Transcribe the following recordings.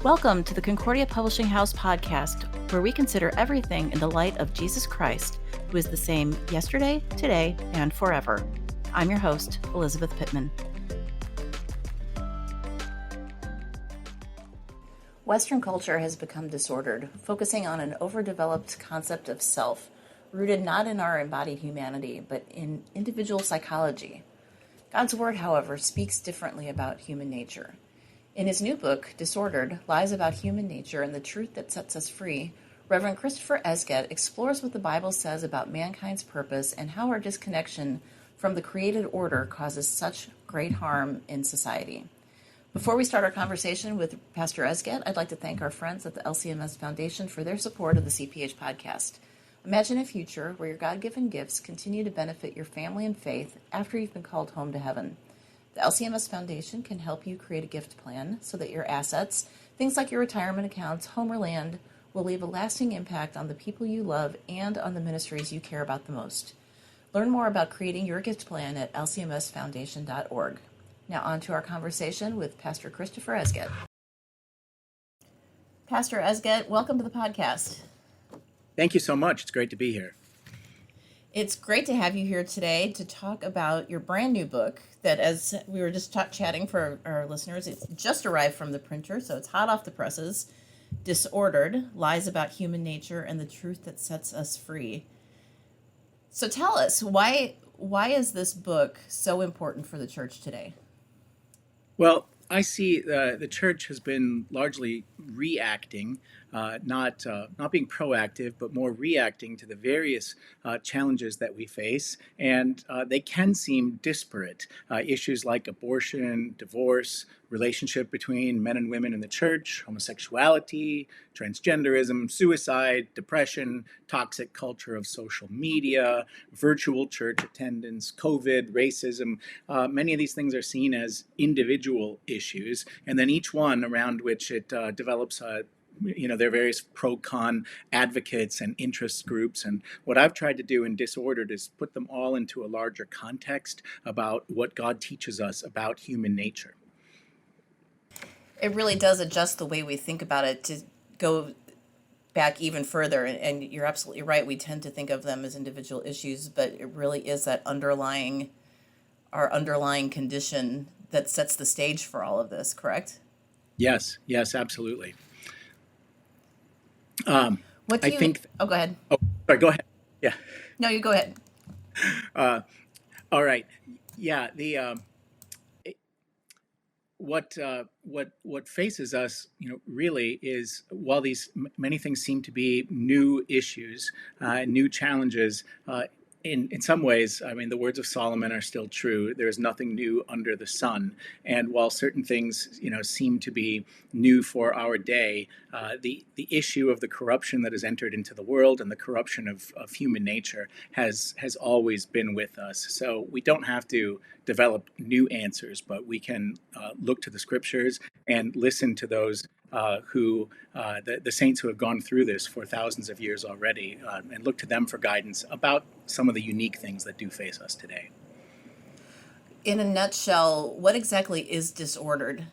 Welcome to the Concordia Publishing House Podcast, where we consider everything in the light of Jesus Christ, who is the same yesterday, today, and forever. I'm your host, Elizabeth Pittman. Western culture has become disordered, focusing on an overdeveloped concept of self, rooted not in our embodied humanity, but in individual psychology. God's Word, however, speaks differently about human nature. In his new book, Disordered, Lies About Human Nature and the Truth That Sets Us Free, Reverend Christopher Esget explores what the Bible says about mankind's purpose and how our disconnection from the created order causes such great harm in society. Before we start our conversation with Pastor Esget, I'd like to thank our friends at the LCMS Foundation for their support of the CPH podcast. Imagine a future where your God-given gifts continue to benefit your family and faith after you've been called home to heaven. The LCMS Foundation can help you create a gift plan so that your assets, things like your retirement accounts, home or land, will leave a lasting impact on the people you love and on the ministries you care about the most. Learn more about creating your gift plan at lcmsfoundation.org. Now on to our conversation with Pastor Christopher Esget. Pastor Esget, welcome to the podcast. Thank you so much. It's great to be here. It's great to have you here today to talk about your brand new book that, as we were just chatting for our listeners, it's just arrived from the printer, so it's hot off the presses. Disordered, Lies About Human Nature and the Truth That Sets Us Free. So tell us, why is this book so important for the church today? Well, I see the church has been largely reacting, not being proactive, but more reacting to the various challenges that we face, and they can seem disparate. Issues like abortion, divorce, relationship between men and women in the church, homosexuality, transgenderism, suicide, depression, toxic culture of social media, virtual church attendance, COVID, racism. Many of these things are seen as individual issues, and then each one around which it develops there are various pro-con advocates and interest groups. And what I've tried to do in Disordered is put them all into a larger context about what God teaches us about human nature. It really does adjust the way we think about it to go back even further. And you're absolutely right. We tend to think of them as individual issues, but it really is that our underlying condition that sets the stage for all of this, correct? Yes, absolutely. Go ahead. Oh, sorry, go ahead. Yeah. No, you go ahead. All right. Yeah. What faces us, really is, while these many things seem to be new issues, new challenges. In some ways, I mean, the words of Solomon are still true. There is nothing new under the sun. And while certain things, seem to be new for our day, the issue of the corruption that has entered into the world and the corruption of human nature has always been with us. So we don't have to develop new answers, but we can look to the scriptures and listen to those the saints who have gone through this for thousands of years already, and look to them for guidance about some of the unique things that do face us today. In a nutshell, what exactly is disordered?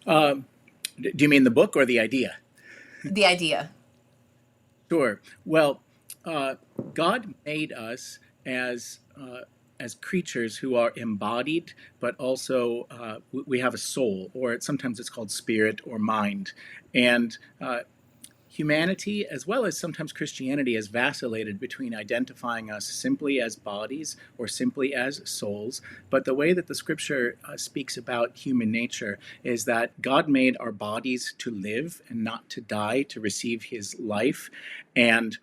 Do you mean the book or the idea? The idea. Sure. Well, God made us as creatures who are embodied, but also we have a soul, or sometimes it's called spirit or mind. And humanity, as well as sometimes Christianity, has vacillated between identifying us simply as bodies or simply as souls. But the way that the scripture speaks about human nature is that God made our bodies to live and not to die, to receive his life. And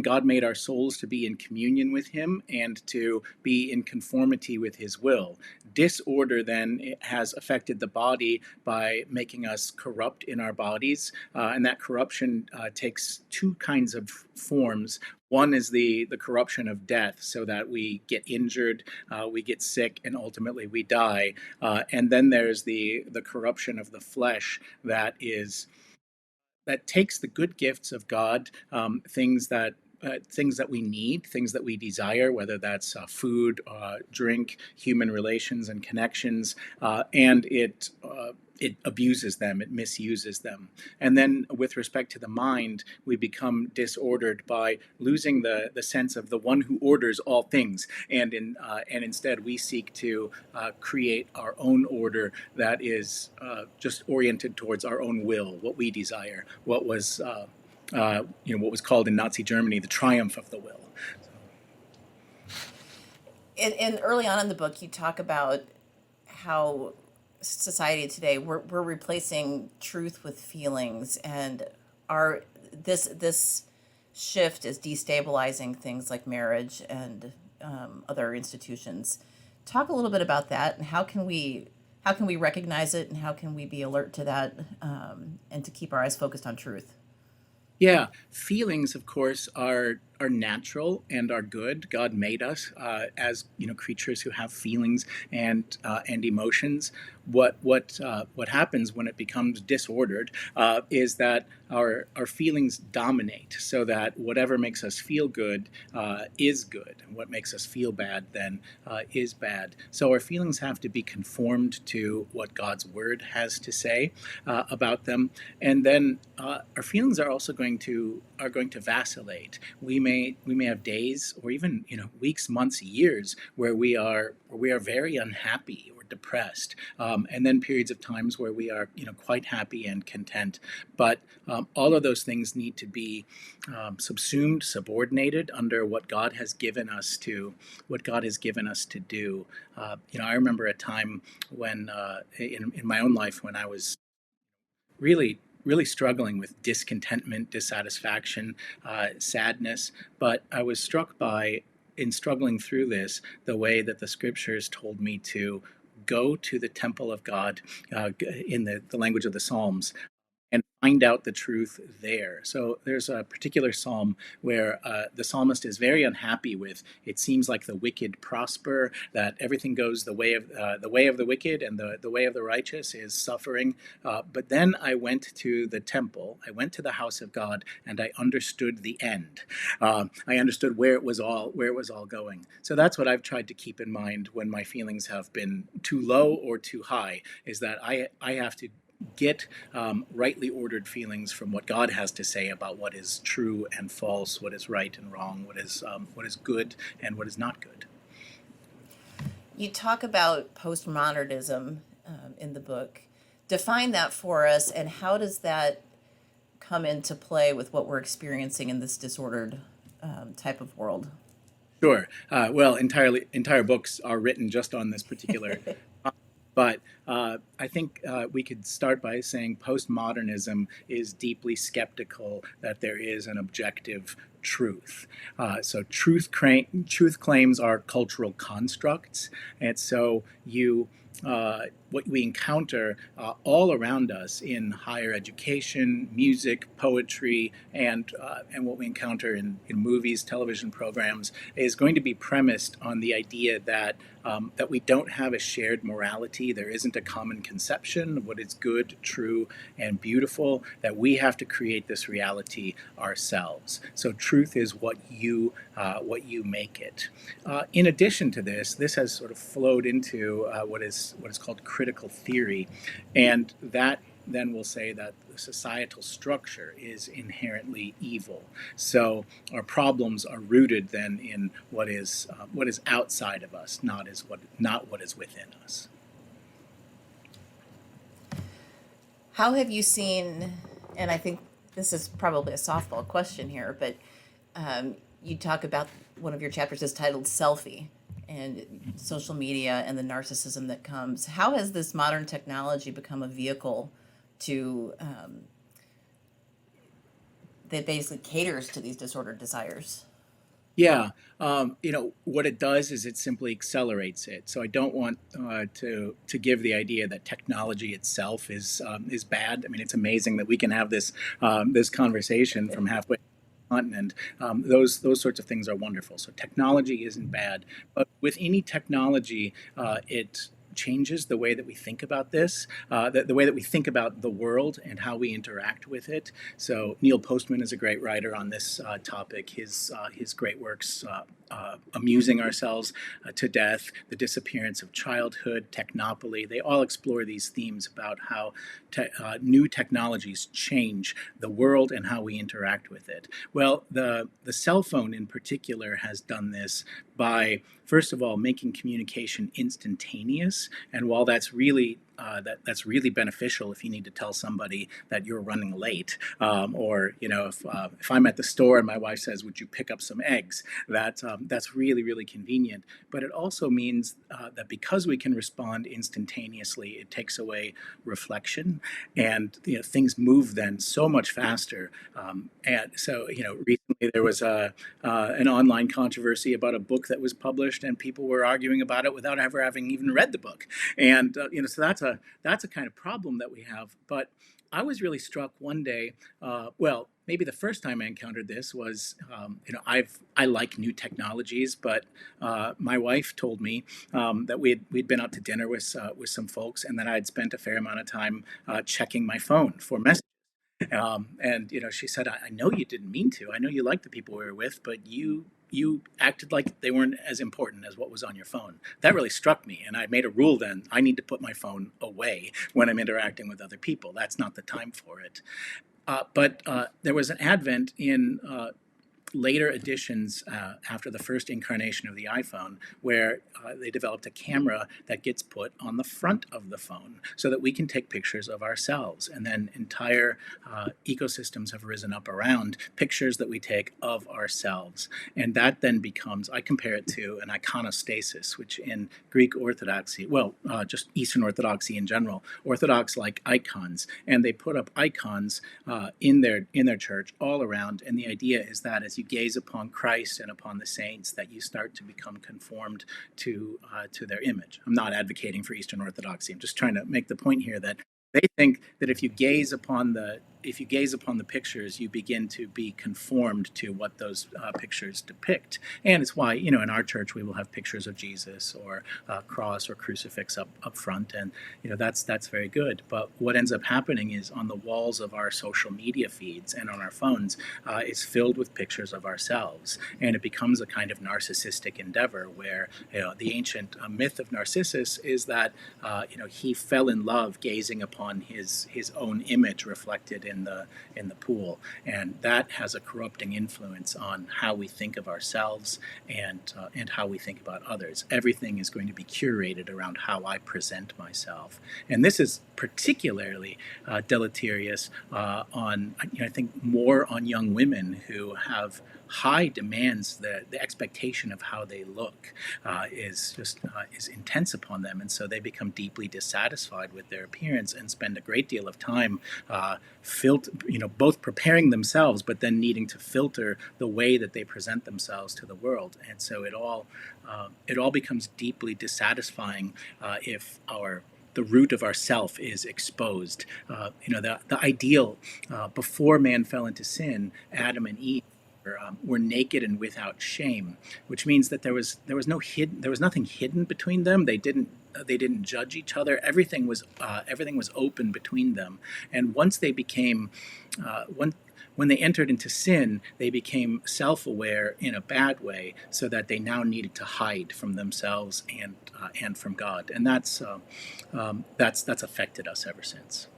God made our souls to be in communion with him and to be in conformity with his will. Disorder then has affected the body by making us corrupt in our bodies, and that corruption takes two kinds of forms. One is the corruption of death, so that we get injured, we get sick, and ultimately we die. And then there's the corruption of the flesh that takes the good gifts of God, things that things that we need, things that we desire, whether that's food, drink, human relations and connections, and it abuses them, it misuses them. And then with respect to the mind, we become disordered by losing the sense of the one who orders all things. And instead we seek to create our own order that is just oriented towards our own will, what we desire, what was what was called in Nazi Germany the triumph of the will. And early on in the book, you talk about how society today we're replacing truth with feelings, and this shift is destabilizing things like marriage and other institutions. Talk a little bit about that, and how can we recognize it, and how can we be alert to that, and to keep our eyes focused on truth? Yeah, feelings, of course, are natural and are good. God made us as creatures who have feelings and emotions. What happens when it becomes disordered is that our feelings dominate, so that whatever makes us feel good is good, and what makes us feel bad then is bad. So our feelings have to be conformed to what God's word has to say about them, and then our feelings are also going to vacillate. We may have days, or even weeks, months, years where we are very unhappy or depressed, and then periods of times where we are quite happy and content. But all of those things need to be subsumed, subordinated under what God has given us to do. I remember a time when in my own life when I was really struggling with discontentment, dissatisfaction, sadness. But I was struck by, in struggling through this, the way that the scriptures told me to go to the temple of God in the language of the Psalms, and find out the truth there. So there's a particular psalm where the psalmist is very unhappy with, it seems like the wicked prosper, that everything goes the way of the wicked, and the way of the righteous is suffering. But then I went to the temple, I went to the house of God, and I understood the end. I understood where it was all going. So that's what I've tried to keep in mind when my feelings have been too low or too high, is that I have to get rightly ordered feelings from what God has to say about what is true and false, what is right and wrong, what is good and what is not good. You talk about postmodernism in the book. Define that for us, and how does that come into play with what we're experiencing in this disordered type of world? Sure. Well, entire books are written just on this particular But I think we could start by saying postmodernism is deeply skeptical that there is an objective truth. So truth claims are cultural constructs, and so what we encounter all around us in higher education, music, poetry, and what we encounter in movies, television programs, is going to be premised on the idea that we don't have a shared morality. There isn't a common conception of what is good, true, and beautiful, that we have to create this reality ourselves. So truth is what you make it. In addition to this has sort of flowed into what is called critical theory, and that then will say that the societal structure is inherently evil. So our problems are rooted then in what is outside of us, not what is within us. How have you seen, and I think this is probably a softball question here, but you talk about, one of your chapters is titled Selfie, and social media and the narcissism that comes. How has this modern technology become a vehicle to that basically caters to these disordered desires? Yeah, what it does is it simply accelerates it. So I don't want to give the idea that technology itself is bad. I mean, it's amazing that we can have this conversation from halfway continent. Those sorts of things are wonderful. So technology isn't bad, but with any technology, changes the way that we think about this, the way that we think about the world and how we interact with it. So Neil Postman is a great writer on this topic. His great works, Amusing Ourselves to Death, The Disappearance of Childhood, Technopoly, they all explore these themes about how new technologies change the world and how we interact with it. Well, the cell phone in particular has done this by, first of all, making communication instantaneous. And while that's really that's really beneficial if you need to tell somebody that you're running late, or if I'm at the store and my wife says, "Would you pick up some eggs?" That's really, really convenient. But it also means that because we can respond instantaneously, it takes away reflection, and things move then so much faster. And so recently there was an online controversy about a book that was published, and people were arguing about it without ever having even read the book. And so that's a kind of problem that we have. But I was really struck one day. Maybe the first time I encountered this was, I like new technologies, but my wife told me that we'd been out to dinner with some folks, and that I'd spent a fair amount of time checking my phone for messages. And she said, I know you didn't mean to. I know you liked the people we were with, but you acted like they weren't as important as what was on your phone. That really struck me, and I made a rule then. I need to put my phone away when I'm interacting with other people. That's not the time for it. But there was an advent in later editions after the first incarnation of the iPhone, where they developed a camera that gets put on the front of the phone so that we can take pictures of ourselves. And then entire ecosystems have risen up around pictures that we take of ourselves. And that then becomes, I compare it to an iconostasis, which in Greek Orthodoxy, just Eastern Orthodoxy in general, Orthodox like icons. And they put up icons in their church all around. And the idea is that as you gaze upon Christ and upon the saints, that you start to become conformed to their image. I'm not advocating for Eastern Orthodoxy. I'm just trying to make the point here that they think that if you gaze upon the pictures, you begin to be conformed to what those pictures depict. And it's why, in our church, we will have pictures of Jesus or a cross or crucifix up front. And, that's very good. But what ends up happening is on the walls of our social media feeds and on our phones, it's filled with pictures of ourselves. And it becomes a kind of narcissistic endeavor where, the ancient myth of Narcissus is that, he fell in love gazing upon his own image reflected in the pool, and that has a corrupting influence on how we think of ourselves and how we think about others. Everything is going to be curated around how I present myself, and this is particularly deleterious on I think more on young women who have high demands. The expectation of how they look is intense upon them, and so they become deeply dissatisfied with their appearance and spend a great deal of time both preparing themselves, but then needing to filter the way that they present themselves to the world. And so it all becomes deeply dissatisfying if the root of our self is exposed. The ideal before man fell into sin, Adam and Eve were naked and without shame, which means that there was nothing hidden between them. They didn't judge each other. Everything was open between them. And once they became when they entered into sin, they became self-aware in a bad way, so that they now needed to hide from themselves and from God. And that's affected us ever since.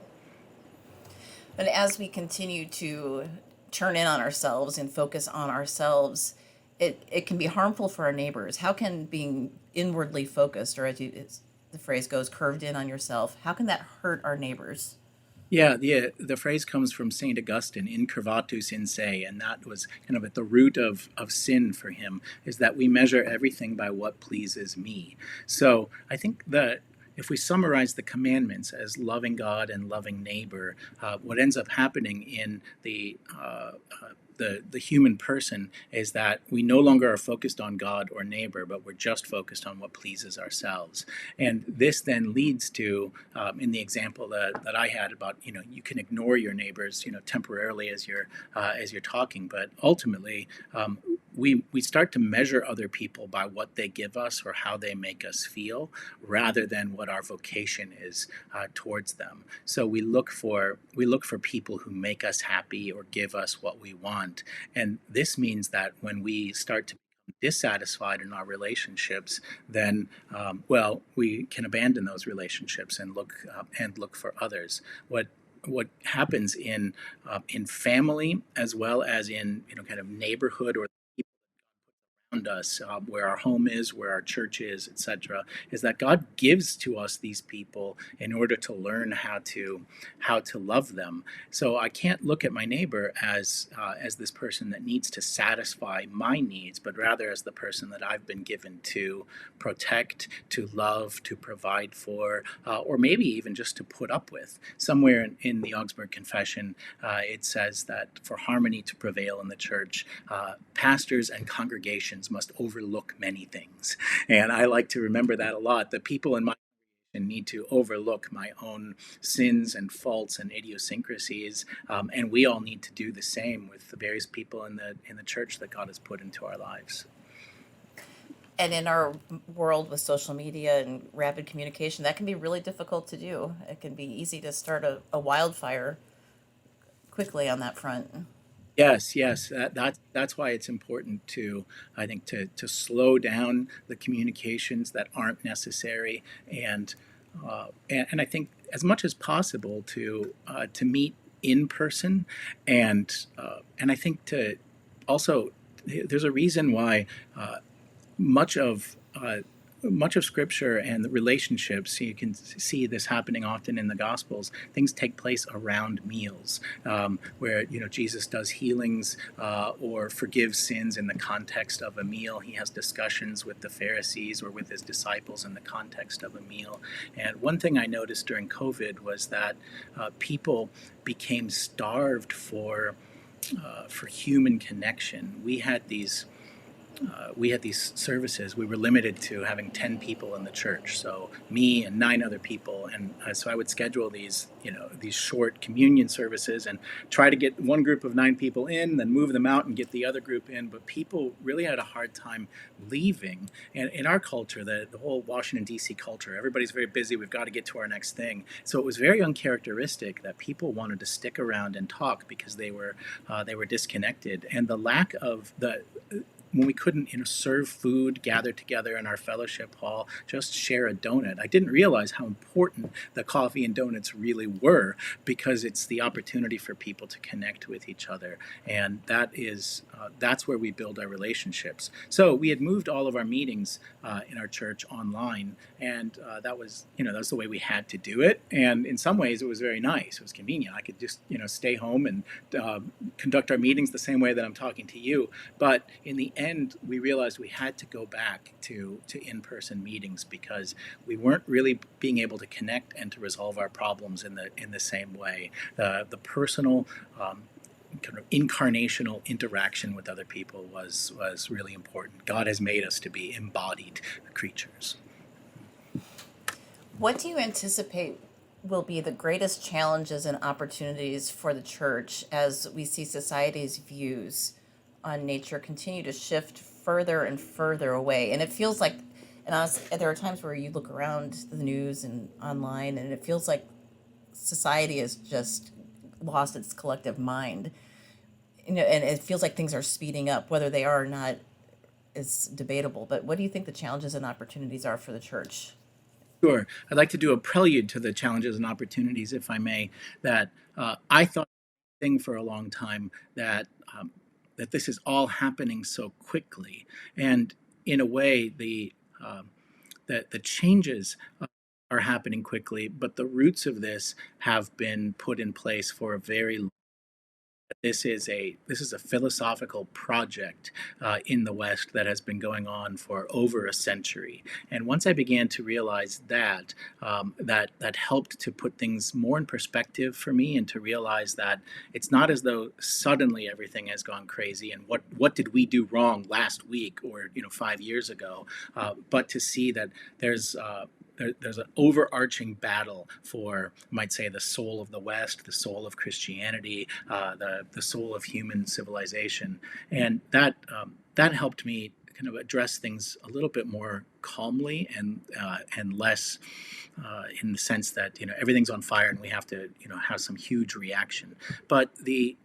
And as we continue to turn in on ourselves and focus on ourselves, it can be harmful for our neighbors. How can being inwardly focused, or as the phrase goes, curved in on yourself, how can that hurt our neighbors? Yeah, the phrase comes from St. Augustine, incurvatus in se, and that was kind of at the root of sin for him, is that we measure everything by what pleases me. So I think that if we summarize the commandments as loving God and loving neighbor, what ends up happening in the human person is that we no longer are focused on God or neighbor, but we're just focused on what pleases ourselves. And this then leads to, in the example that I had about, you can ignore your neighbors, temporarily as you're talking, but ultimately, we start to measure other people by what they give us or how they make us feel, rather than what our vocation is towards them. So we look for people who make us happy or give us what we want, and this means that when we start to become dissatisfied in our relationships, then well, we can abandon those relationships and look for others. What happens in family as well as in kind of neighborhood or around us, where our home is, where our church is, etc., is that God gives to us these people in order to learn how to love them. So I can't look at my neighbor as this person that needs to satisfy my needs, but rather as the person that I've been given to protect, to love, to provide for, or maybe even just to put up with. Somewhere in the Augsburg Confession, it says that for harmony to prevail in the church, pastors and congregations must overlook many things. And I like to remember that a lot. The people in my congregation need to overlook my own sins and faults and idiosyncrasies, and we all need to do the same with the various people in the church that God has put into our lives. And in our world with social media and rapid communication, that can be really difficult to do. It can be easy to start a wildfire quickly on that front. Yes. That's why it's important I think, to slow down the communications that aren't necessary, and I think as much as possible to meet in person, and I think to also, there's a reason why much of Scripture and the relationships, you can see this happening often in the Gospels. Things take place around meals, where Jesus does healings or forgives sins in the context of a meal. He has discussions with the Pharisees or with his disciples in the context of a meal. And one thing I noticed during COVID was that people became starved for human connection. We had these services. We were limited to having 10 people in the church, so me and 9 other people, and so I would schedule these short communion services and try to get one group of 9 people in, then move them out and get the other group in. But people really had a hard time leaving. And in our culture, the whole Washington D.C. culture, everybody's very busy. We've got to get to our next thing. So it was very uncharacteristic that people wanted to stick around and talk because they were disconnected, and the lack of when we couldn't serve food, gather together in our fellowship hall, just share a donut. I didn't realize how important the coffee and donuts really were, because it's the opportunity for people to connect with each other, and that's where we build our relationships. So we had moved all of our meetings in our church online, and that was the way we had to do it. And in some ways, it was very nice. It was convenient. I could just stay home and conduct our meetings the same way that I'm talking to you. But in the end, we realized we had to go back to in-person meetings, because we weren't really being able to connect and to resolve our problems in the same way. The personal kind of incarnational interaction with other people was really important. God has made us to be embodied creatures. What do you anticipate will be the greatest challenges and opportunities for the church as we see society's views on nature continue to shift further and further away? And it feels like, there are times where you look around the news and online, and it feels like society has just lost its collective mind. And it feels like things are speeding up. Whether they are or not is debatable. But what do you think the challenges and opportunities are for the church? Sure. I'd like to do a prelude to the challenges and opportunities, if I may, that I thought for a long time that this is all happening so quickly, and in a way, the changes are happening quickly, but the roots of this have been put in place for a very long. This is a philosophical project in the West that has been going on for over a century. And once I began to realize that helped to put things more in perspective for me, and to realize that it's not as though suddenly everything has gone crazy and what did we do wrong last week or 5 years ago, but to see that there's an overarching battle for, I might say, the soul of the West, the soul of Christianity, the soul of human civilization, and that helped me kind of address things a little bit more calmly and less in the sense that everything's on fire and we have to have some huge reaction. But the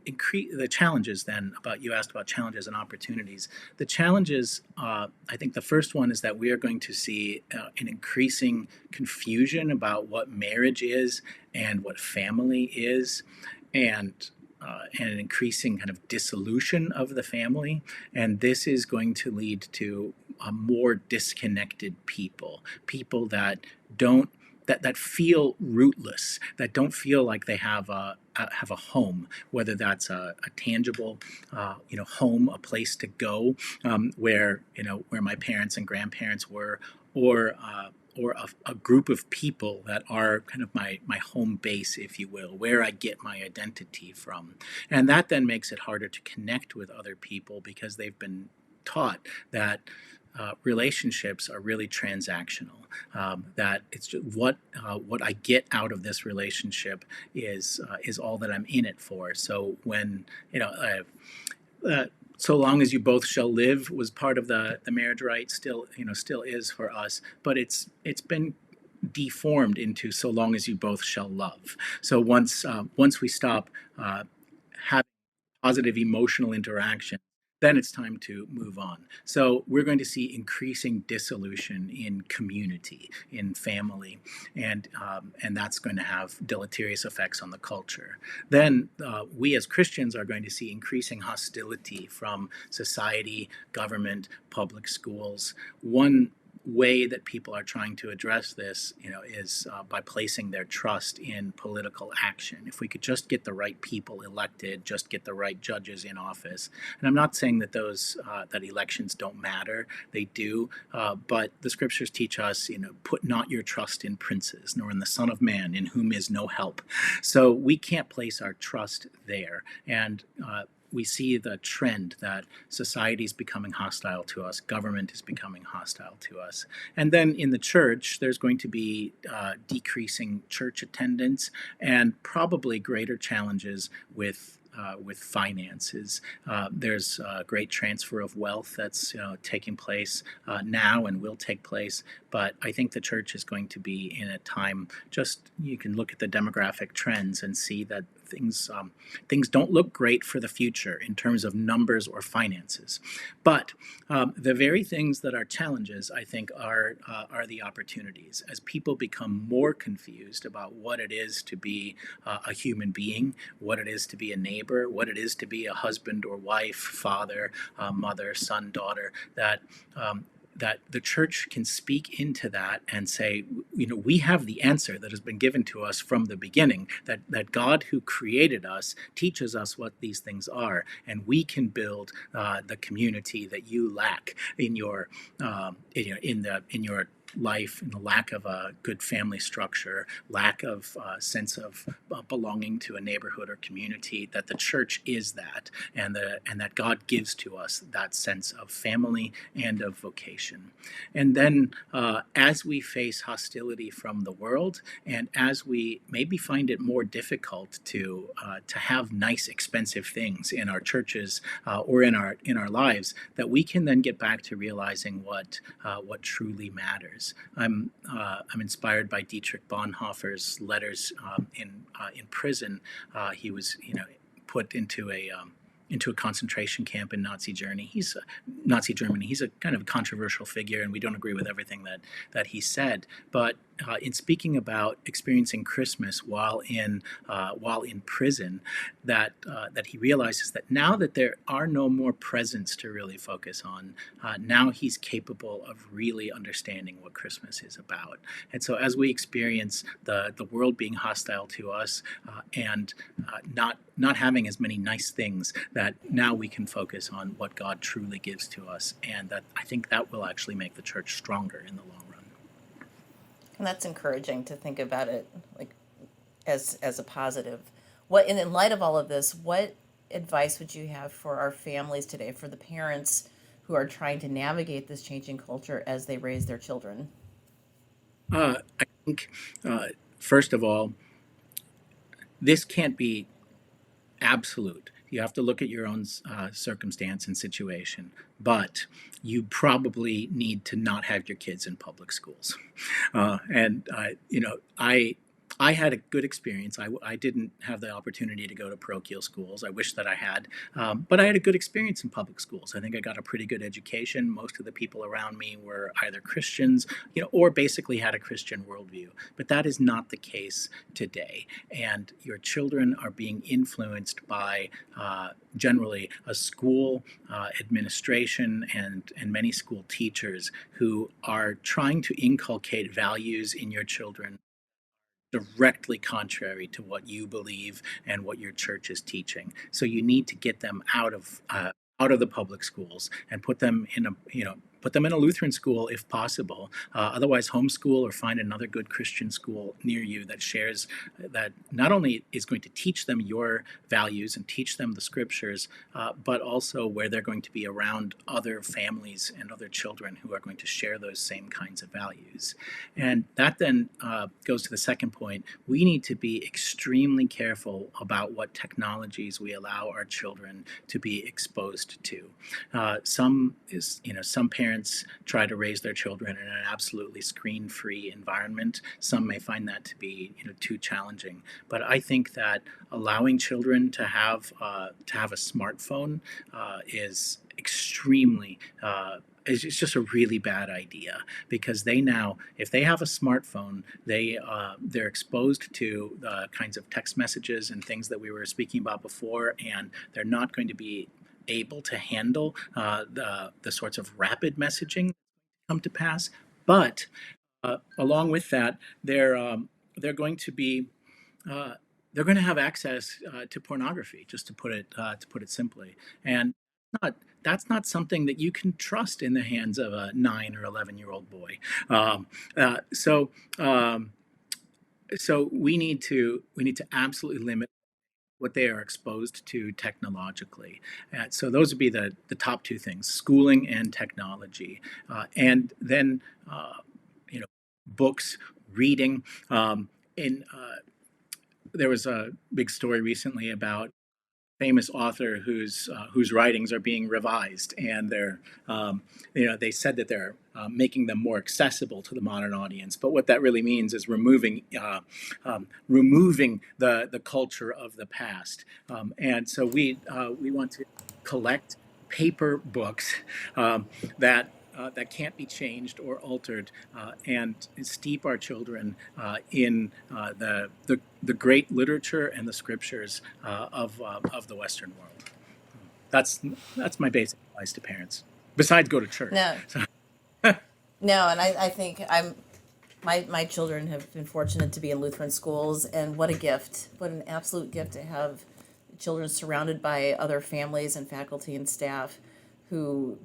challenges then, about you asked about challenges and opportunities. The challenges, I think the first one is that we are going to see an increasing confusion about what marriage is and what family is, and an increasing kind of dissolution of the family. And this is going to lead to more disconnected people that don't that feel rootless, that don't feel like they have a home, whether that's a tangible home, a place to go, where my parents and grandparents were, or a group of people that are kind of my home base, if you will, where I get my identity from. And that then makes it harder to connect with other people because they've been taught that relationships are really transactional. That it's just what I get out of this relationship is all that I'm in it for. So when so long as you both shall live was part of the marriage rite, still is for us, but it's been deformed into so long as you both shall love. So once we stop having positive emotional interaction, then it's time to move on. So we're going to see increasing dissolution in community, in family, and that's going to have deleterious effects on the culture. Then we as Christians are going to see increasing hostility from society, government, public schools. One way that people are trying to address this, is by placing their trust in political action. If we could just get the right people elected, just get the right judges in office. And I'm not saying that that elections don't matter. They do. But the scriptures teach us, put not your trust in princes, nor in the Son of Man, in whom is no help. So we can't place our trust there. And we see the trend that society is becoming hostile to us, government is becoming hostile to us. And then in the church, there's going to be decreasing church attendance and probably greater challenges with finances. There's a great transfer of wealth that's taking place now and will take place. But I think the church is going to be in a time, you can look at the demographic trends and see that things don't look great for the future in terms of numbers or finances. But the very things that are challenges, I think, are the opportunities. As people become more confused about what it is to be a human being, what it is to be a neighbor, what it is to be a husband or wife, father, mother, son, daughter, that the church can speak into that and say, we have the answer that has been given to us from the beginning, that God who created us teaches us what these things are, and we can build the community that you lack in your life, in the lack of a good family structure, lack of sense of belonging to a neighborhood or community, that the church is that, and that God gives to us that sense of family and of vocation. And then as we face hostility from the world, and as we maybe find it more difficult to have nice, expensive things in our churches or in our lives, that we can then get back to realizing what truly matters. I'm inspired by Dietrich Bonhoeffer's letters in prison. He was put into a concentration camp in Nazi Germany. He's a kind of controversial figure, and we don't agree with everything that he said. But in speaking about experiencing Christmas while in prison, that he realizes that now that there are no more presents to really focus on, now he's capable of really understanding what Christmas is about. And so as we experience the world being hostile to us and not having as many nice things, that now we can focus on what God truly gives to us, and that I think that will actually make the church stronger in the long run. And that's encouraging to think about it like as a positive. In light of all of this, what advice would you have for our families today, for the parents who are trying to navigate this changing culture as they raise their children? I think, first of all, this can't be absolute. You have to look at your own circumstance and situation, but you probably need to not have your kids in public schools. I had a good experience. I didn't have the opportunity to go to parochial schools. I wish that I had, but I had a good experience in public schools. I think I got a pretty good education. Most of the people around me were either Christians, or basically had a Christian worldview. But that is not the case today. And your children are being influenced by generally a school administration and many school teachers who are trying to inculcate values in your children directly contrary to what you believe and what your church is teaching. So you need to get them out of the public schools and put them in a Lutheran school if possible. Otherwise, homeschool or find another good Christian school near you that not only is going to teach them your values and teach them the scriptures, but also where they're going to be around other families and other children who are going to share those same kinds of values. And that then goes to the second point. We need to be extremely careful about what technologies we allow our children to be exposed to. Some parents try to raise their children in an absolutely screen-free environment. Some may find that to be too challenging. But I think that allowing children to have a smartphone is extremely it's just a really bad idea, because if they have a smartphone, they're exposed to the kinds of text messages and things that we were speaking about before, and they're not going to be able to handle the sorts of rapid messaging come to pass. But along with that, they're going to be they're going to have access to pornography, just to put it simply, and that's not something that you can trust in the hands of a 9 or 11-year-old boy. So we need to absolutely limit what they are exposed to technologically. So those would be the top two things: schooling and technology, and then books, reading. There was a big story recently about famous author whose writings are being revised, and they said that they're making them more accessible to the modern audience. But what that really means is removing the culture of the past. And so we want to collect paper books that can't be changed or altered, and steep our children in the great literature and the scriptures of the Western world. That's my basic advice to parents. Besides, go to church. No, and I think my children have been fortunate to be in Lutheran schools, and what a gift! What an absolute gift to have children surrounded by other families and faculty and staff who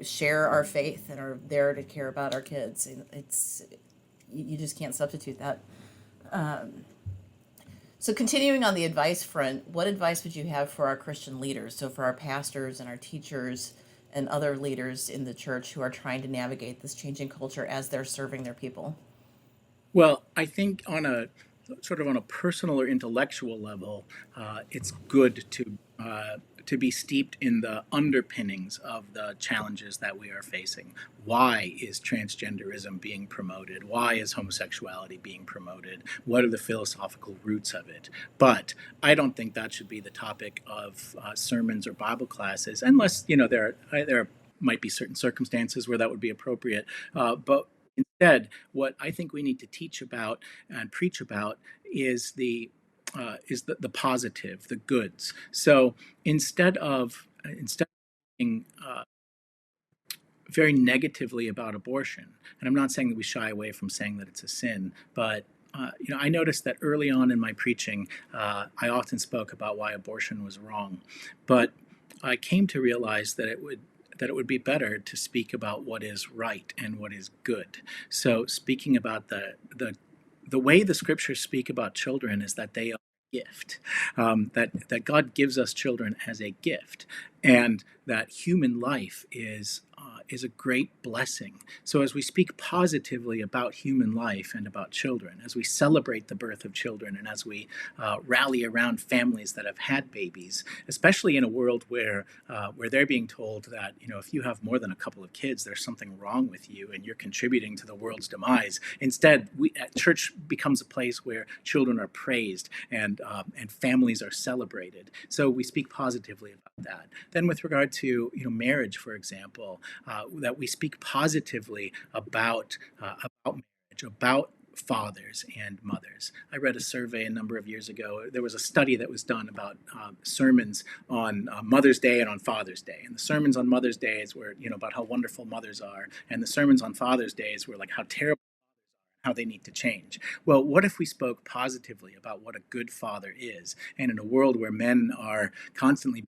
share our faith and are there to care about our kids. You just can't substitute that. So continuing on the advice front, what advice would you have for our Christian leaders? So for our pastors and our teachers and other leaders in the church who are trying to navigate this changing culture as they're serving their people? Well, I think on a personal or intellectual level, it's good to be steeped in the underpinnings of the challenges that we are facing. Why is transgenderism being promoted? Why is homosexuality being promoted? What are the philosophical roots of it? But I don't think that should be the topic of sermons or Bible classes, unless there might be certain circumstances where that would be appropriate. But instead, what I think we need to teach about and preach about is the positive, the goods. So instead of being very negatively about abortion, and I'm not saying that we shy away from saying that it's a sin, but I noticed that early on in my preaching, I often spoke about why abortion was wrong, but I came to realize that it would be better to speak about what is right and what is good. So speaking about the way the scriptures speak about children is that they are a gift, that God gives us children as a gift. and that human life is a great blessing. So as we speak positively about human life and about children, as we celebrate the birth of children, and as we rally around families that have had babies, especially in a world where they're being told that, if you have more than a couple of kids, there's something wrong with you and you're contributing to the world's demise. Instead, church becomes a place where children are praised and families are celebrated. So we speak positively about that. Then, with regard to marriage, for example, that we speak positively about marriage, about fathers and mothers. I read a survey a number of years ago. There was a study that was done about sermons on Mother's Day and on Father's Day. And the sermons on Mother's Days were, about how wonderful mothers are, and the sermons on Father's Days were like how terrible, how they need to change. Well, what if we spoke positively about what a good father is? And in a world where men are constantly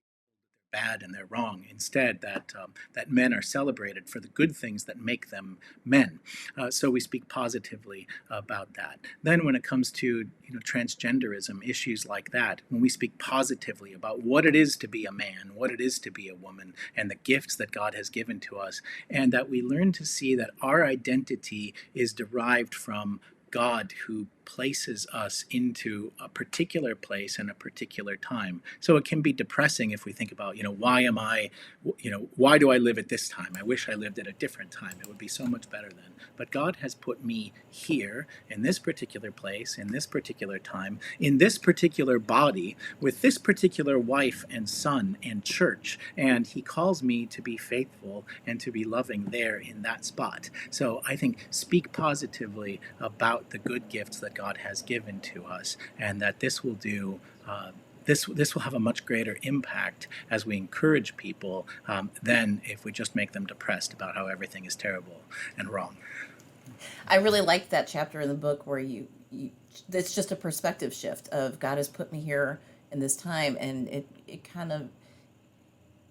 bad and they're wrong, instead that men are celebrated for the good things that make them men. So we speak positively about that. Then when it comes to transgenderism, issues like that, when we speak positively about what it is to be a man, what it is to be a woman, and the gifts that God has given to us, and that we learn to see that our identity is derived from God, who places us into a particular place and a particular time. So it can be depressing if we think about, why do I live at this time? I wish I lived at a different time. It would be so much better then. But God has put me here in this particular place, in this particular time, in this particular body, with this particular wife and son and church. And he calls me to be faithful and to be loving there in that spot. So I think speak positively about the good gifts that God has given to us, and that this will do this will have a much greater impact as we encourage people than if we just make them depressed about how everything is terrible and wrong. I really like that chapter in the book where you it's just a perspective shift of God has put me here in this time, and it kind of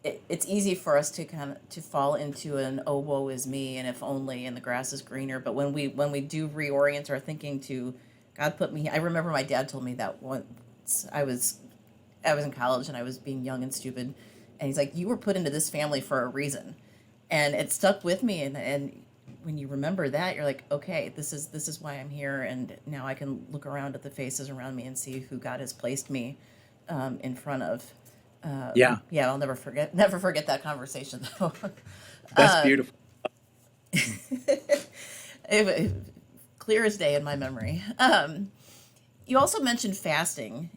it's easy for us to to fall into an oh woe is me and if only and the grass is greener. But when we do reorient our thinking to God put me, I remember my dad told me that once I was in college and I was being young and stupid, and he's like, you were put into this family for a reason, and it stuck with me. And when you remember that, you're like, okay, this is why I'm here, and now I can look around at the faces around me and see who God has placed me in front of. Yeah, I'll never forget that conversation though. that's beautiful. It, clear as day in my memory. You also mentioned fasting,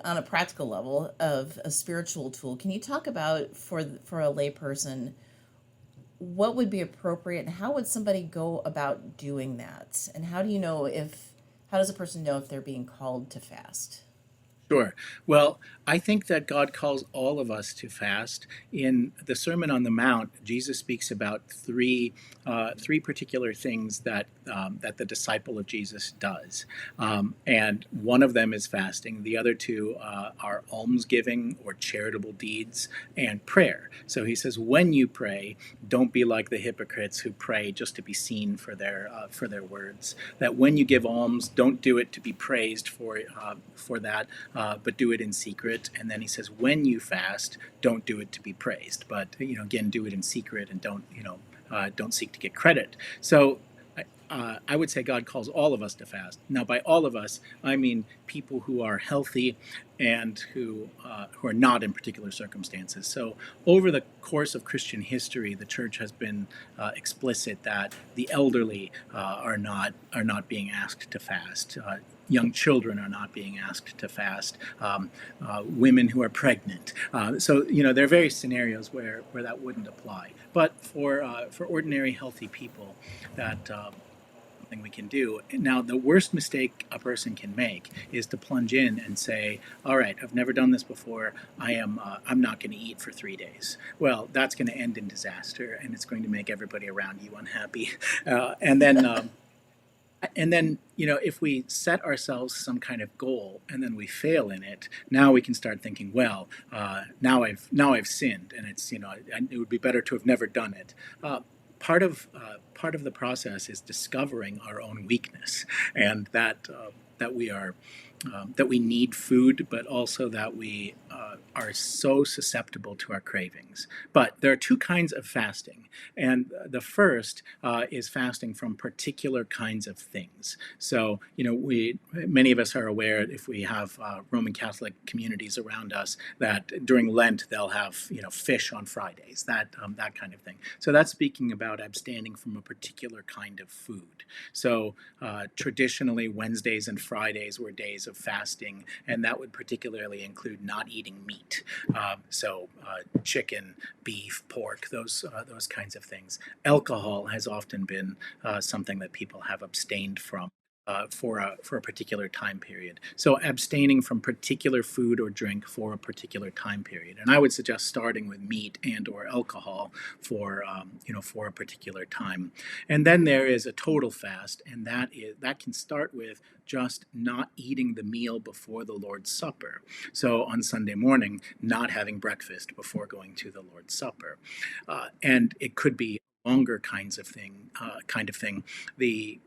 on a practical level of a spiritual tool. Can you talk about for a layperson what would be appropriate, and how would somebody go about doing that? And how does a person know if they're being called to fast? Sure. Well, I think that God calls all of us to fast. In the Sermon on the Mount, Jesus speaks about three particular things that the disciple of Jesus does, and one of them is fasting. The other two are almsgiving or charitable deeds and prayer. So he says, when you pray, don't be like the hypocrites who pray just to be seen for their words. That when you give alms, don't do it to be praised for that. But do it in secret. And then he says, when you fast, don't do it to be praised, but again, do it in secret, and don't seek to get credit. So I would say God calls all of us to fast. Now, by all of us, I mean people who are healthy and who are not in particular circumstances. So over the course of Christian history, the church has been explicit that the elderly are not being asked to fast. Young children are not being asked to fast. Women who are pregnant. So there are various scenarios where that wouldn't apply. But for ordinary healthy people, that something we can do. Now, the worst mistake a person can make is to plunge in and say, all right, I've never done this before. I'm not going to eat for 3 days. Well, that's going to end in disaster, and it's going to make everybody around you unhappy. And then, if we set ourselves some kind of goal and then we fail in it, now we can start thinking, well, now I've sinned, and it's it would be better to have never done it. Part of the process is discovering our own weakness, and that we need food, but also that we are so susceptible to our cravings. But there are two kinds of fasting, and the first is fasting from particular kinds of things. So, many of us are aware, if we have Roman Catholic communities around us, that during Lent they'll have fish on Fridays, that kind of thing. So that's speaking about abstaining from a particular kind of food. So traditionally, Wednesdays and Fridays were days of fasting, and that would particularly include not eating meat. So chicken, beef, pork, those kinds of things. Alcohol has often been something that people have abstained from for a particular time period. So abstaining from particular food or drink for a particular time period, and I would suggest starting with meat and or alcohol for for a particular time. And then there is a total fast, and that can start with just not eating the meal before the Lord's Supper. So on Sunday morning, not having breakfast before going to the Lord's Supper, and it could be longer kind of thing. The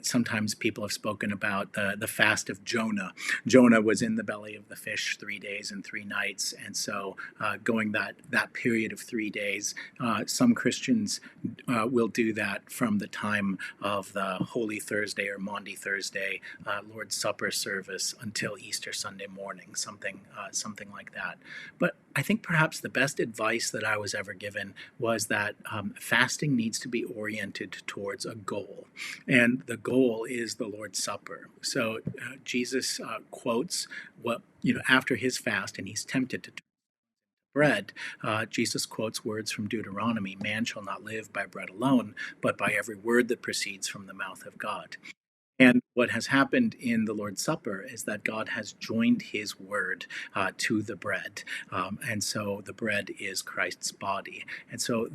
Sometimes people have spoken about the fast of Jonah. Jonah was in the belly of the fish 3 days and 3 nights, and so going that period of 3 days, some Christians will do that from the time of the Holy Thursday or Maundy Thursday Lord's Supper service until Easter Sunday morning, something like that. But I think perhaps the best advice that I was ever given was that fasting needs to be oriented towards a goal. And the goal is the Lord's Supper. So Jesus quotes after his fast, and he's tempted to bread. Jesus quotes words from Deuteronomy: "Man shall not live by bread alone, but by every word that proceeds from the mouth of God." And what has happened in the Lord's Supper is that God has joined his word to the bread. And so the bread is Christ's body. And so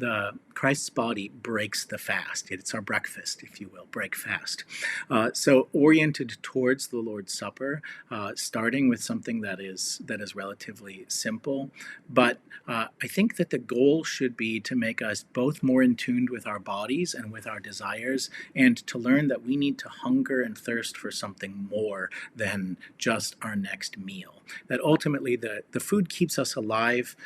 Christ's body breaks the fast. It's our breakfast, if you will, break fast. So oriented towards the Lord's Supper, starting with something that is relatively simple. But I think that the goal should be to make us both more in tune with our bodies and with our desires, and to learn that we need to hunger and thirst for something more than just our next meal. That ultimately the food keeps us alive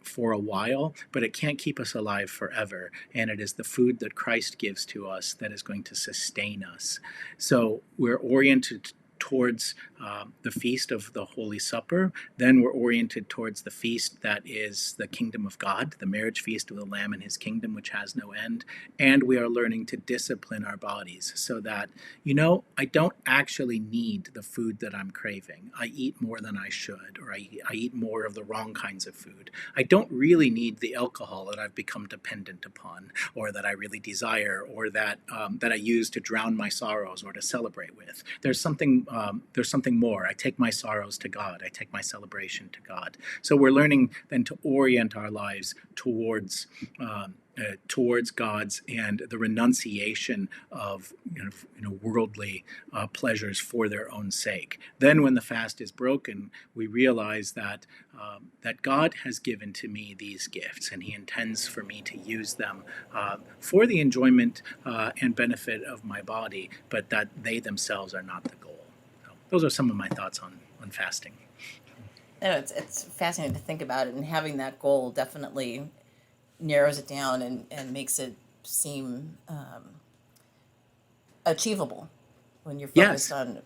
for a while, but it can't keep us alive forever. And it is the food that Christ gives to us that is going to sustain us. So we're oriented towards the feast of the Holy Supper. Then we're oriented towards the feast that is the kingdom of God, the marriage feast of the Lamb and his kingdom, which has no end. And we are learning to discipline our bodies so that, I don't actually need the food that I'm craving. I eat more than I should, or I eat more of the wrong kinds of food. I don't really need the alcohol that I've become dependent upon, or that I really desire, or that I use to drown my sorrows or to celebrate with. There's something more. I take my sorrows to God. I take my celebration to God. So we're learning then to orient our lives towards God's, and the renunciation of worldly pleasures for their own sake. Then, when the fast is broken, we realize that God has given to me these gifts, and he intends for me to use them for the enjoyment and benefit of my body, but that they themselves are not the goal. So those are some of my thoughts on fasting. It's fascinating to think about it, and having that goal definitely narrows it down and makes it seem achievable when you're focused on.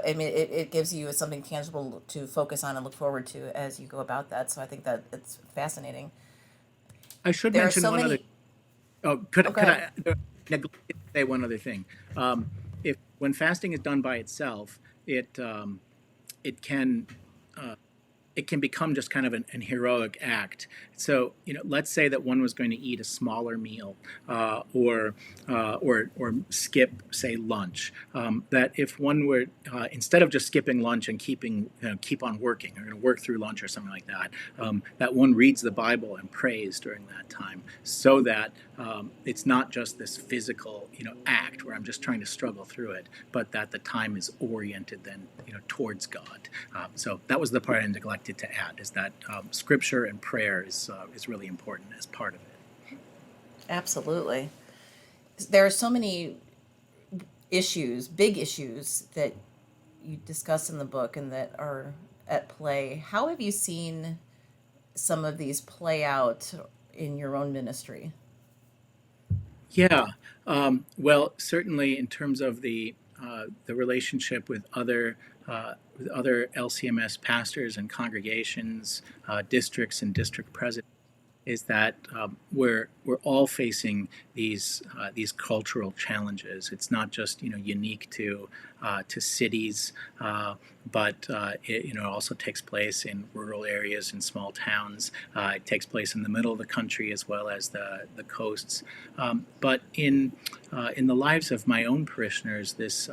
I mean, it gives you something tangible to focus on and look forward to as you go about that. So I think that it's fascinating. I should mention one other. Oh, could I neglect to say one other thing? When fasting is done by itself, it can become just kind of an heroic act. So, let's say that one was going to eat a smaller meal, or skip, say, lunch. That if one were, instead of just skipping lunch and keep on working, or going to work through lunch or something like that, that one reads the Bible and prays during that time, so that it's not just this physical, act where I'm just trying to struggle through it, but that the time is oriented then, towards God. So that was the part I neglected to add, is that Scripture and prayer is really important as part of it. Absolutely. There are so many issues, big issues, that you discuss in the book, and that are at play. How have you seen some of these play out in your own ministry? Yeah. Well, certainly in terms of the relationship with other LCMS pastors and congregations, districts and district presidents, is that we're all facing these cultural challenges. It's not just unique to cities, but it also takes place in rural areas and small towns. It takes place in the middle of the country as well as the coasts. But in the lives of my own parishioners, this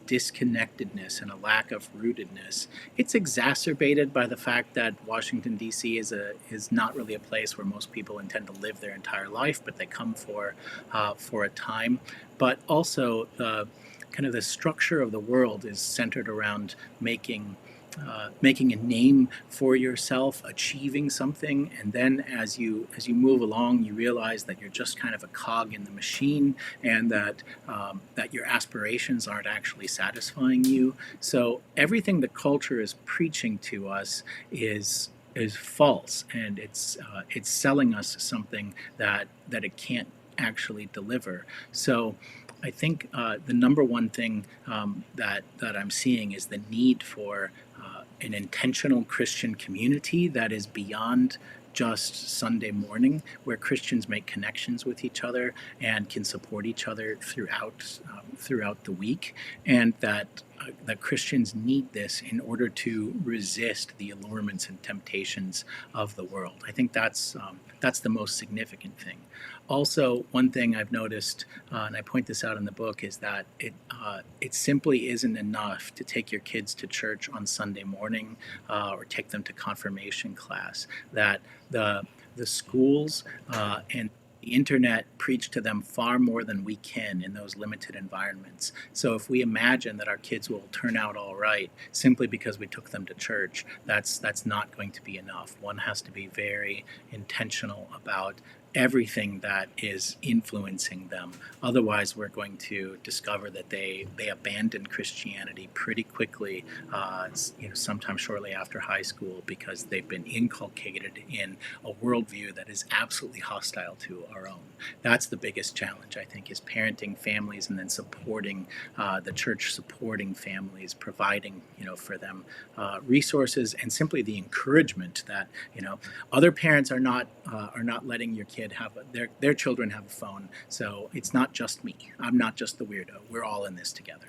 disconnectedness and a lack of rootedness, it's exacerbated by the fact that Washington D.C. is not really a place where most people intend to live their entire life, but they come for a time. But also kind of the structure of the world is centered around making a name for yourself, achieving something, and then as you move along, you realize that you're just kind of a cog in the machine, and that your aspirations aren't actually satisfying you. So everything the culture is preaching to us is false, and it's selling us something that it can't actually deliver. So I think the number one thing that I'm seeing is the need for an intentional Christian community that is beyond just Sunday morning, where Christians make connections with each other and can support each other throughout the week, and that Christians need this in order to resist the allurements and temptations of the world. I think that's the most significant thing. Also, one thing I've noticed, and I point this out in the book, is that it simply isn't enough to take your kids to church on Sunday morning or take them to confirmation class. That the schools and the internet preach to them far more than we can in those limited environments. So if we imagine that our kids will turn out all right simply because we took them to church, that's not going to be enough. One has to be very intentional about everything that is influencing them. Otherwise, we're going to discover that they abandon Christianity pretty quickly, sometime shortly after high school, because they've been inculcated in a worldview that is absolutely hostile to our own. That's the biggest challenge, I think, is parenting families and then supporting the church, supporting families, providing for them resources, and simply the encouragement that other parents are not letting your kid have their children have a phone. So it's not just me. I'm not just the weirdo. We're all in this together.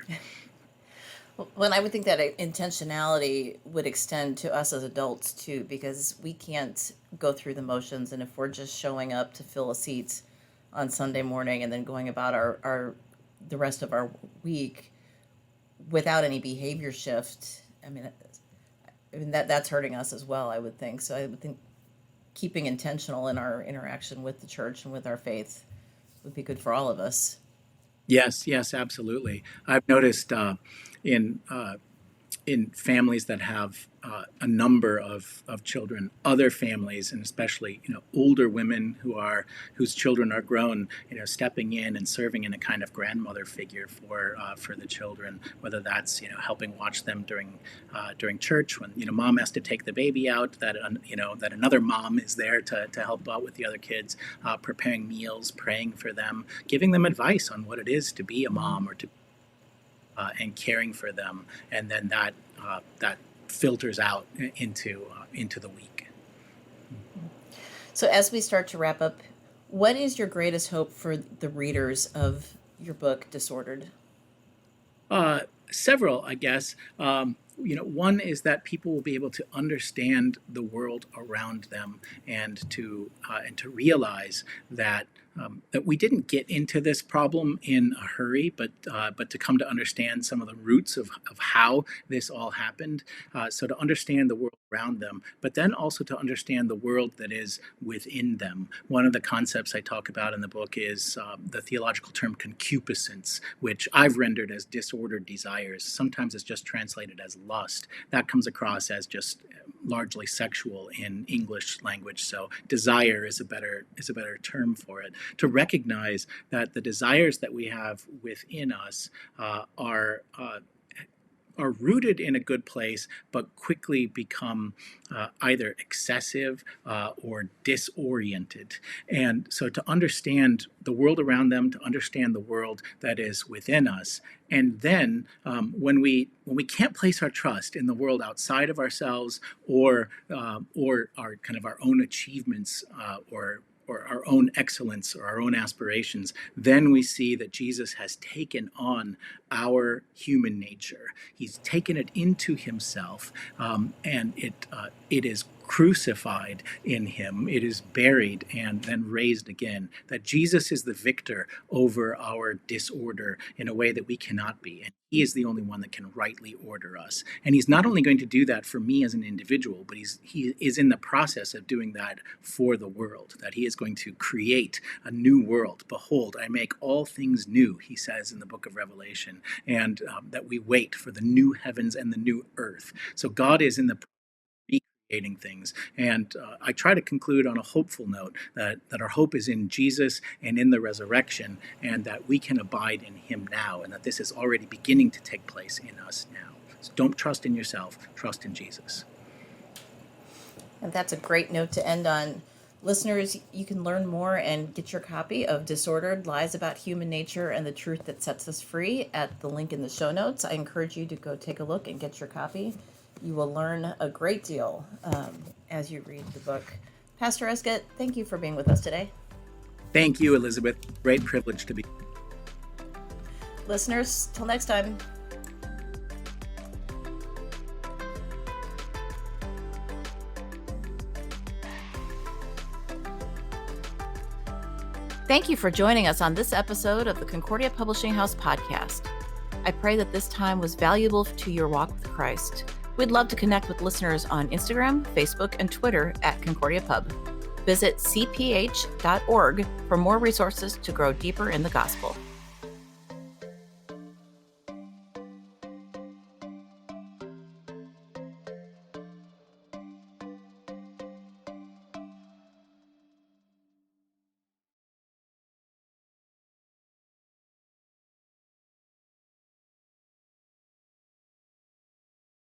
Well, I would think that intentionality would extend to us as adults too, because we can't go through the motions, and if we're just showing up to fill a seat on Sunday morning and then going about our the rest of our week without any behavior shift, I mean that's hurting us as well, I would think. So I would think keeping intentional in our interaction with the church and with our faith would be good for all of us. Yes, absolutely. I've noticed in families that have a number of children, other families, and especially older women whose children are grown, stepping in and serving in a kind of grandmother figure for the children, whether that's helping watch them during church when mom has to take the baby out, that that another mom is there to help out with the other kids, preparing meals, praying for them, giving them advice on what it is to be a mom or to and caring for them, and then that filters out into the week. So as we start to wrap up, what is your greatest hope for the readers of your book, Disordered? Several, I guess. One is that people will be able to understand the world around them, and to realize that we didn't get into this problem in a hurry, but to come to understand some of the roots of how this all happened. So to understand the world around them, but then also to understand the world that is within them. One of the concepts I talk about in the book is the theological term concupiscence, which I've rendered as disordered desires. Sometimes it's just translated as lust. That comes across as just largely sexual in English language. So desire is a better term for it. To recognize that the desires that we have within us are are rooted in a good place, but quickly become either excessive or disoriented. And so to understand the world around them, to understand the world that is within us, and then when we can't place our trust in the world outside of ourselves or our own achievements or our own excellence or our own aspirations, then we see that Jesus has taken on our human nature. He's taken it into himself, and it is crucified in him. It is buried and then raised again. That Jesus is the victor over our disorder in a way that we cannot be. And he is the only one that can rightly order us. And he's not only going to do that for me as an individual, but he is in the process of doing that for the world, that he is going to create a new world. Behold, I make all things new, he says in the book of Revelation, and that we wait for the new heavens and the new earth. So God is in the recreating things. And I try to conclude on a hopeful note that our hope is in Jesus and in the resurrection, and that we can abide in him now, and that this is already beginning to take place in us now. So don't trust in yourself, trust in Jesus. And that's a great note to end on. Listeners, you can learn more and get your copy of Disordered: Lies About Human Nature and the Truth That Sets Us Free at the link in the show notes. I encourage you to go take a look and get your copy. You will learn a great deal as you read the book. Pastor Esget, thank you for being with us today. Thank you, Elizabeth. Great privilege to be. Listeners, till next time. Thank you for joining us on this episode of the Concordia Publishing House Podcast. I pray that this time was valuable to your walk with Christ. We'd love to connect with listeners on Instagram, Facebook, and Twitter at Concordia Pub. Visit cph.org for more resources to grow deeper in the gospel.